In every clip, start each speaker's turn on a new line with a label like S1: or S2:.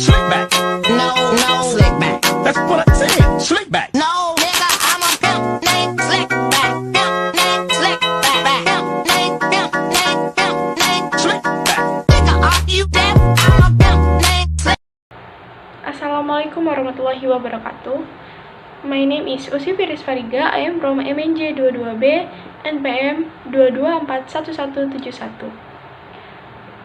S1: Slick back.
S2: No, slick back.
S1: That's what I said. Slick back.
S2: No, nigga, I'm a pimp named Slick back. Pimp named Slick back. Pimp named
S1: Slick back.
S2: Nigga, are you deaf? I'm a pimp named Slick.
S3: Assalamualaikum warahmatullahi wabarakatuh. My name is Usi Firis Fariga. I am from MNJ 22B NPM 22411171.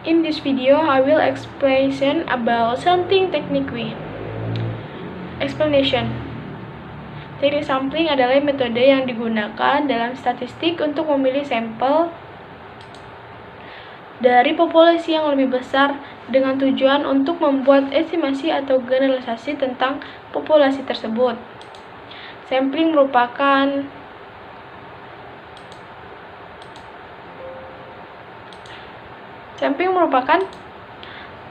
S3: In this video, I will explain about sampling technique. Explanation. Teknik sampling adalah metode yang digunakan dalam statistik untuk memilih sampel dari populasi yang lebih besar dengan tujuan untuk membuat estimasi atau generalisasi tentang populasi tersebut. Sampling merupakan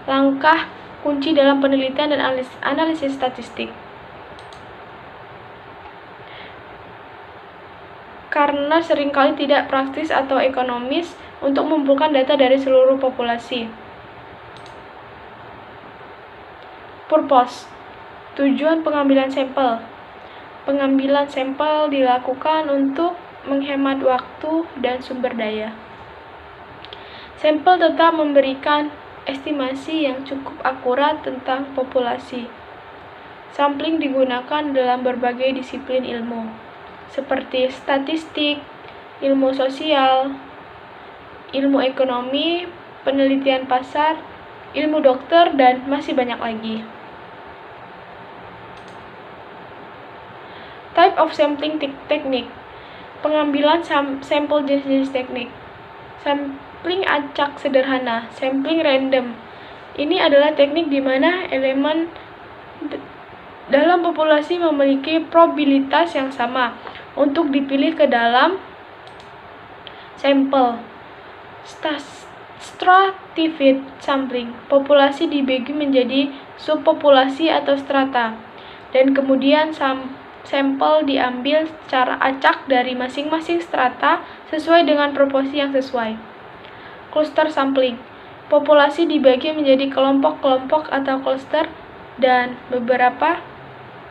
S3: langkah kunci dalam penelitian dan analisis statistik. Karena seringkali tidak praktis atau ekonomis untuk mengumpulkan data dari seluruh populasi. Purpose. Tujuan pengambilan sampel. Pengambilan sampel dilakukan untuk menghemat waktu dan sumber daya. Sampel tetap memberikan estimasi yang cukup akurat tentang populasi. Sampling digunakan dalam berbagai disiplin ilmu, seperti statistik, ilmu sosial, ilmu ekonomi, penelitian pasar, ilmu dokter, dan masih banyak lagi. Type of sampling technique. Pengambilan sampel jenis-jenis teknik. Sampling acak sederhana, sampling random. Ini adalah teknik di mana elemen dalam populasi memiliki probabilitas yang sama untuk dipilih ke dalam sampel. Stratified sampling. Populasi dibagi menjadi subpopulasi atau strata, dan kemudian sampel diambil secara acak dari masing-masing strata sesuai dengan proporsi yang sesuai. Cluster sampling. Populasi dibagi menjadi kelompok-kelompok atau cluster, dan beberapa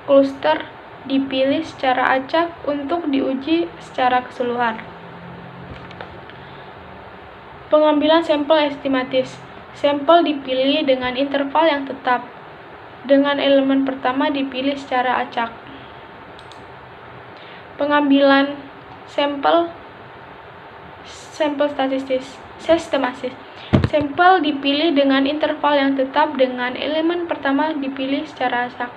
S3: cluster dipilih secara acak untuk diuji secara keseluruhan. Pengambilan sampel estimatis. Sampel dipilih dengan interval yang tetap, dengan elemen pertama dipilih secara acak. Pengambilan sampel sistematis. Sampel dipilih dengan interval yang tetap dengan elemen pertama dipilih secara acak.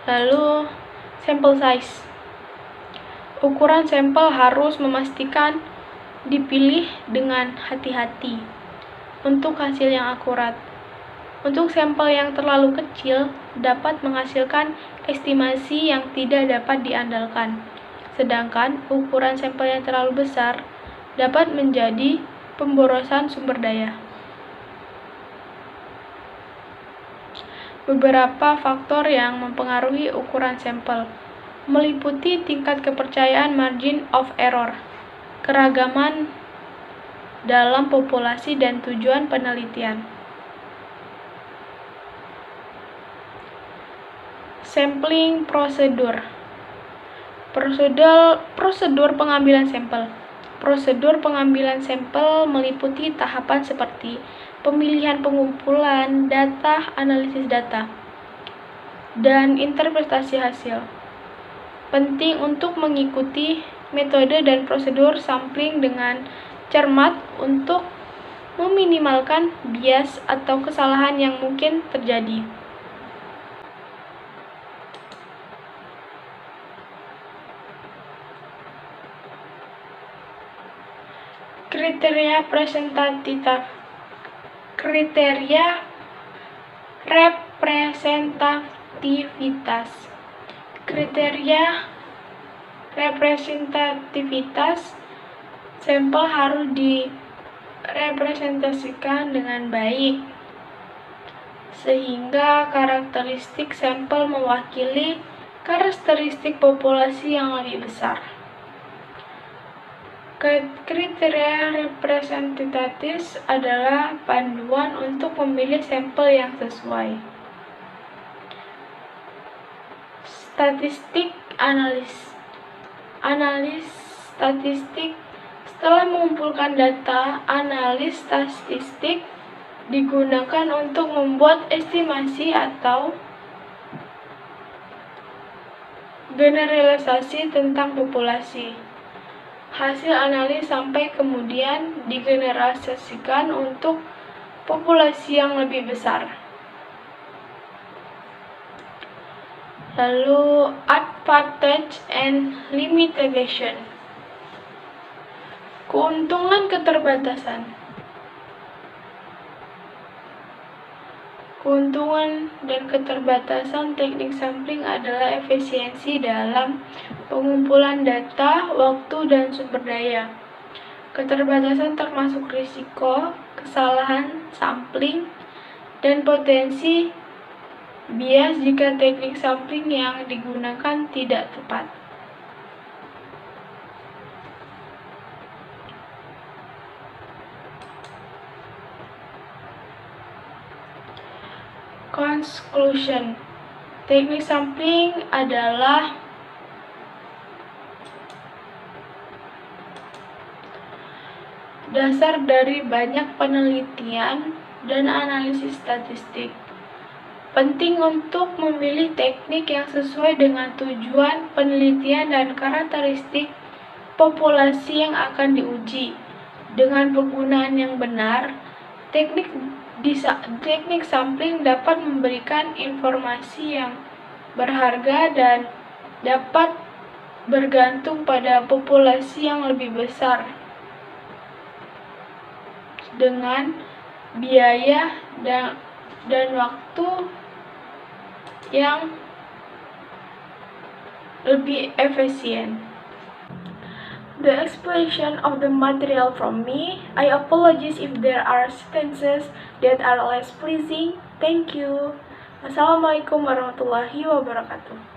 S3: Lalu, sample size. Ukuran sampel harus memastikan dipilih dengan hati-hati untuk hasil yang akurat. Untuk sampel yang terlalu kecil dapat menghasilkan estimasi yang tidak dapat diandalkan. Sedangkan ukuran sampel yang terlalu besar dapat menjadi pemborosan sumber daya. Beberapa faktor yang mempengaruhi ukuran sampel meliputi tingkat kepercayaan margin of error, keragaman dalam populasi, dan tujuan penelitian. Sampling prosedur. Prosedur pengambilan sampel. Prosedur pengambilan sampel meliputi tahapan seperti pemilihan, pengumpulan data, analisis data, dan interpretasi hasil. Penting untuk mengikuti metode dan prosedur sampling dengan cermat untuk meminimalkan bias atau kesalahan yang mungkin terjadi. Kriteria representativitas. Kriteria representativitas sampel harus direpresentasikan dengan baik, sehingga karakteristik sampel mewakili karakteristik populasi yang lebih besar. Kriteria representatif adalah panduan untuk memilih sampel yang sesuai. Statistik analis statistik. Setelah mengumpulkan data, analis statistik digunakan untuk membuat estimasi atau generalisasi tentang populasi. Hasil analis sampai kemudian digeneralisasikan untuk populasi yang lebih besar. Lalu advantage and limitation. Keuntungan keterbatasan. Keuntungan dan keterbatasan teknik sampling adalah efisiensi dalam pengumpulan data, waktu, dan sumber daya. Keterbatasan termasuk risiko, kesalahan sampling, dan potensi bias jika teknik sampling yang digunakan tidak tepat. Conclusion. Teknik sampling adalah dasar dari banyak penelitian dan analisis statistik. Penting untuk memilih teknik yang sesuai dengan tujuan penelitian dan karakteristik populasi yang akan diuji. Dengan penggunaan yang benar, teknik sampling dapat memberikan informasi yang berharga dan dapat bergantung pada populasi yang lebih besar dengan biaya dan waktu yang lebih efisien. The explanation of the material from me. I apologize if there are sentences that are less pleasing. Thank you. Wassalamualaikum warahmatullahi wabarakatuh.